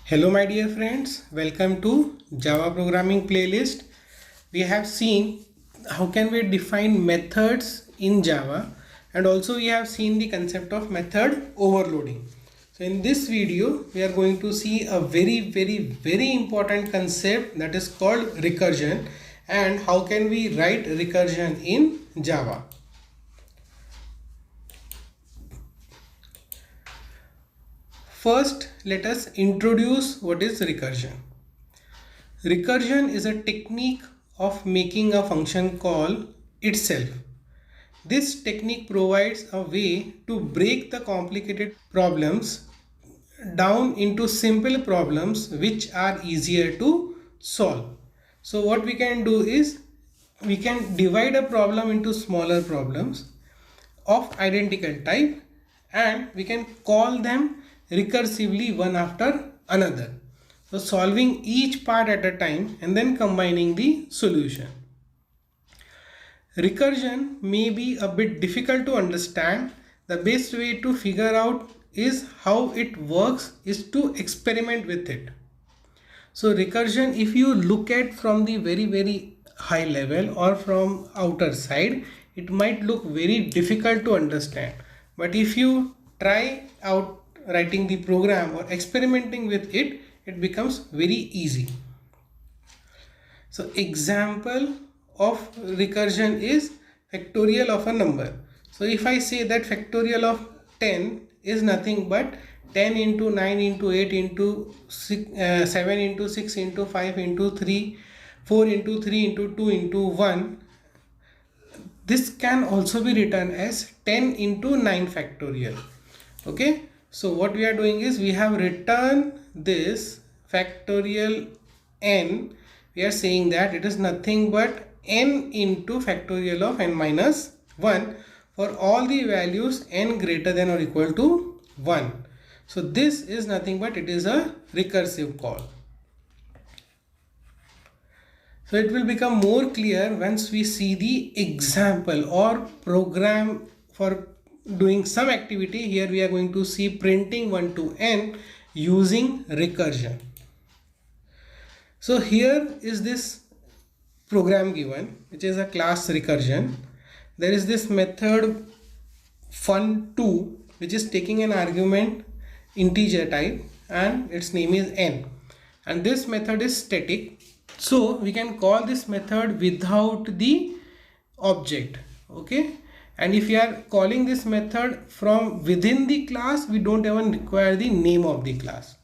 Hello my dear friends, welcome to Java programming playlist. We have seen how can we define methods in Java, and also we have seen the concept of method overloading. So in this video we are going to see a very important concept that is called recursion, and how can we write recursion in Java. First, let us introduce what is recursion. Recursion is a technique of making a function call itself. This technique provides a way to break the complicated problems down into simple problems which are easier to solve. So what we can do is we can divide a problem into smaller problems of identical type, and we can call them recursively one after another. So solving each part at a time and then combining the solution. Recursion may be a bit difficult to understand. The best way to figure out is how it works is to experiment with it. So recursion, if you look at from the very high level or from outer side, it might look very difficult to understand. But if you try out writing the program or experimenting with it, it becomes very easy. So example of recursion is factorial of a number. So if I say that factorial of 10 is nothing but 10 into 9 into 8 into 7 into 6 into 5 into 3, 4 into 3 into 2 into 1. This can also be written as 10 into 9 factorial. Okay. So what we are doing is we have written this factorial n. We are saying that it is nothing but n into factorial of n minus 1 for all the values n greater than or equal to 1. So this is nothing but it is a recursive call. So it will become more clear once we see the example or program for doing some activity. Here we are going to see printing 1 to n using recursion. So here is this program given, which is a class recursion. There is this method fun2, which is taking an argument integer type and its name is n, and this method is static. So we can call this method without the object. Okay. And if you are calling this method from within the class, we don't even require the name of the class.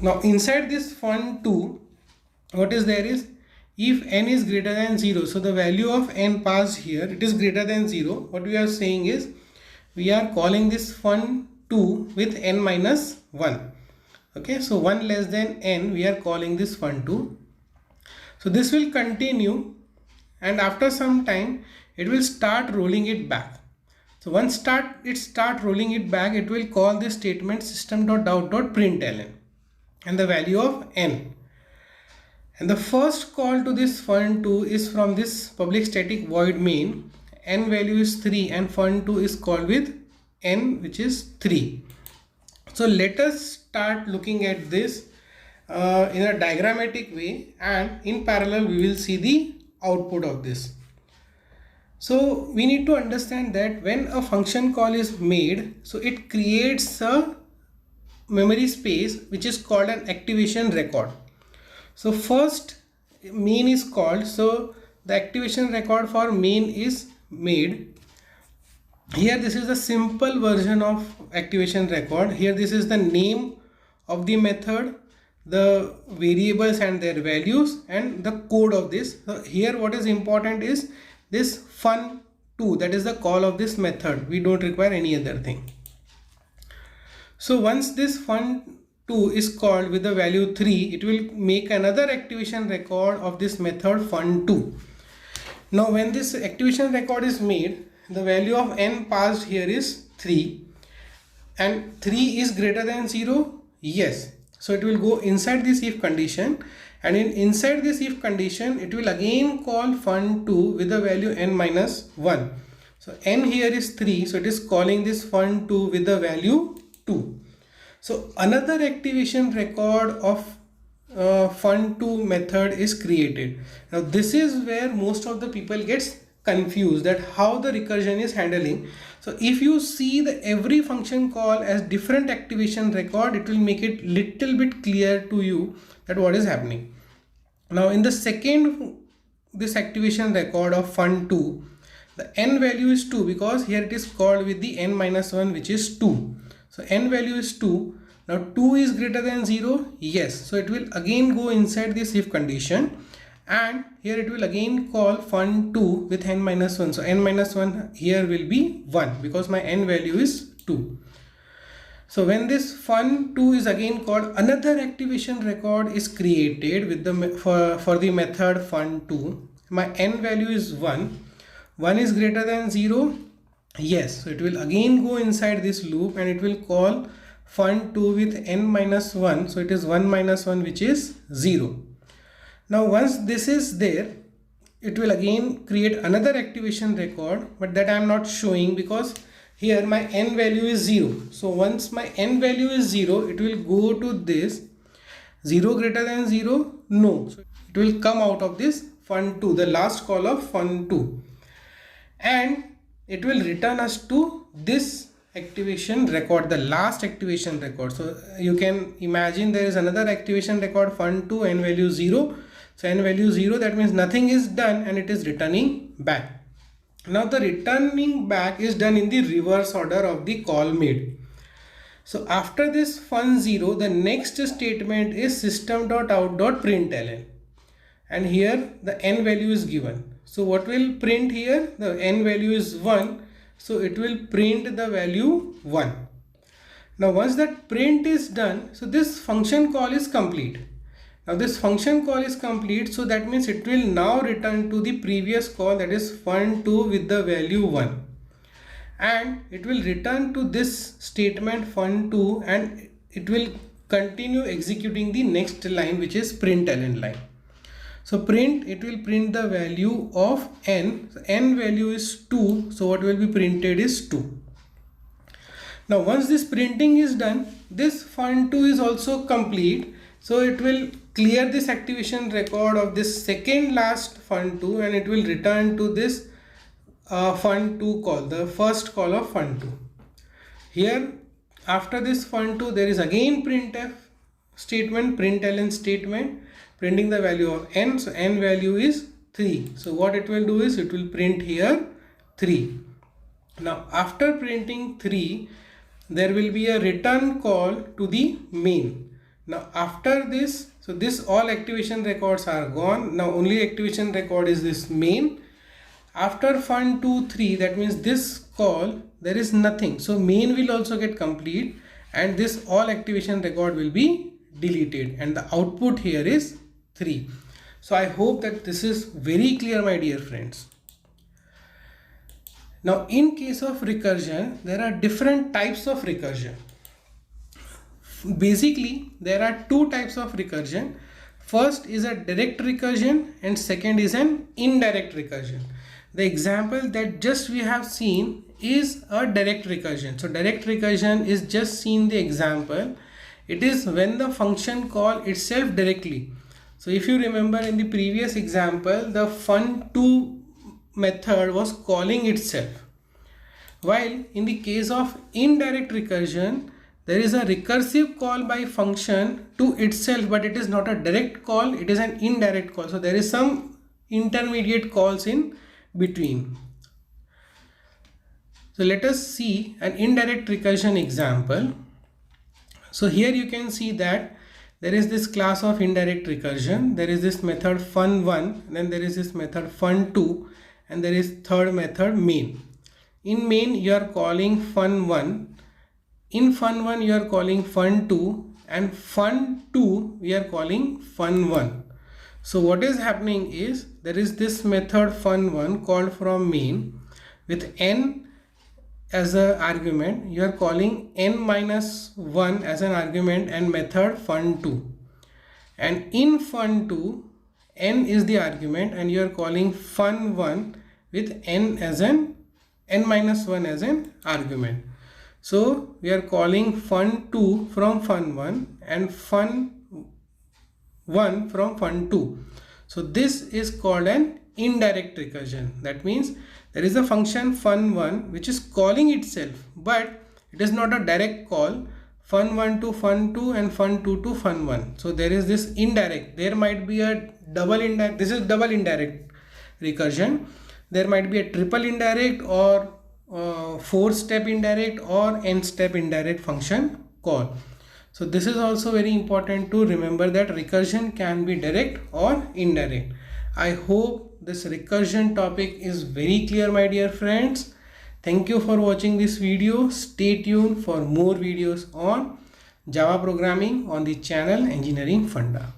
Now inside this fun2, what is there is if n is greater than 0, so the value of n passed here, it is greater than 0. What we are saying is we are calling this fun2 with n minus 1. Okay, so 1 less than n, we are calling this fun2. So this will continue, and after some time it will start rolling it back. So once it start rolling it back, it will call this statement system.out.println and the value of n. And the first call to this fun2 is from this public static void main. N value is 3 and fun2 is called with n, which is 3. So let us start looking at this in a diagrammatic way, and in parallel we will see the output of this. So we need to understand that when a function call is made, so it creates a memory space which is called an activation record. So first main is called, so the activation record for main is made. Here this is the simple version of activation record. Here this is the name of the method, the variables and their values, and the code of this. So here what is important is this fun2, that is the call of this method. We don't require any other thing. So once this fun2 is called with the value 3, it will make another activation record of this method fun2. Now when this activation record is made, the value of n passed here is 3, and 3 is greater than 0. Yes. So it will go inside this if condition, and inside this if condition it will again call fun2 with the value n minus 1. So n here is 3, so it is calling this fun2 with the value 2. So another activation record of fun2 method is created. Now this is where most of the people gets confused that how the recursion is handling. So if you see the every function call as different activation record, it will make it little bit clear to you that what is happening. Now in the second this activation record of fun2, the n value is 2 because here it is called with the n minus 1, which is 2. So n value is 2. Now 2 is greater than 0. Yes. So it will again go inside this if condition, and here it will again call fun2 with n minus 1. So n minus 1 here will be 1 because my n value is 2. So when this fun2 is again called, another activation record is created with the for the method fun2. My n value is 1. 1 is greater than 0. Yes. So it will again go inside this loop and it will call fun2 with n minus 1. So it is 1 minus 1, which is 0. Now once this is there, it will again create another activation record, but that I am not showing because here my n value is 0. So once my n value is 0, it will go to this 0 greater than 0. No. So it will come out of this fun2, the last call of fun2, and it will return us to this activation record, the last activation record. So you can imagine there is another activation record fun2, n value 0. So n value 0, that means nothing is done and it is returning back. Now the returning back is done in the reverse order of the call made. So after this fun0, the next statement is system.out.println, and here the n value is given. So what will print here? The n value is 1. So it will print the value 1. Now once that print is done, so this function call is complete. Now this function call is complete, so that means it will now return to the previous call, that is fun2 with the value 1. And it will return to this statement fun2 and it will continue executing the next line, which is println line. So print, it will print the value of n. So n value is 2. So what will be printed is 2. Now once this printing is done, this fun2 is also complete. So it will clear this activation record of this second last fun2 and it will return to this fun2 call, the first call of fun2. Here after this fun2, there is again printf statement, println statement, printing the value of n. So n value is 3. So what it will do is it will print here 3. Now after printing 3, there will be a return call to the main. Now after this, so this all activation records are gone. Now only activation record is this main. After fun2 3, that means this call, there is nothing. So main will also get complete and this all activation record will be deleted and the output here is 3. So I hope that this is very clear, my dear friends. Now in case of recursion, there are different types of recursion. Basically there are two types of recursion. First is a direct recursion and second is an indirect recursion. The example that just we have seen is a direct recursion. So direct recursion is just seen the example. It is when the function call itself directly. So if you remember in the previous example, the fun2 method was calling itself. While in the case of indirect recursion, there is a recursive call by function to itself, but it is not a direct call, it is an indirect call. So there is some intermediate calls in between. So let us see an indirect recursion example. So here you can see that there is this class of indirect recursion. There is this method fun1, then there is this method fun2, and there is third method main. In main you are calling fun1. In fun1 you are calling fun2, and fun2 we are calling fun1. So what is happening is there is this method fun1 called from main with n as an argument. You are calling n minus 1 as an argument and method fun2. And in fun2 n is the argument and you are calling fun1 with n as an n minus 1 as an argument. So we are calling fun2 from fun1 and fun1 from fun2. So this is called an indirect recursion. That means there is a function fun1 which is calling itself, but it is not a direct call. Fun1 to fun2 and fun2 to fun1. So there is this indirect. There might be a double indirect. This is double indirect recursion. There might be a triple indirect or 4-step indirect or n-step indirect function call. So this is also very important to remember that recursion can be direct or indirect. I hope this recursion topic is very clear, my dear friends. Thank you for watching this video. Stay tuned for more videos on Java programming on the channel Engineering Funda.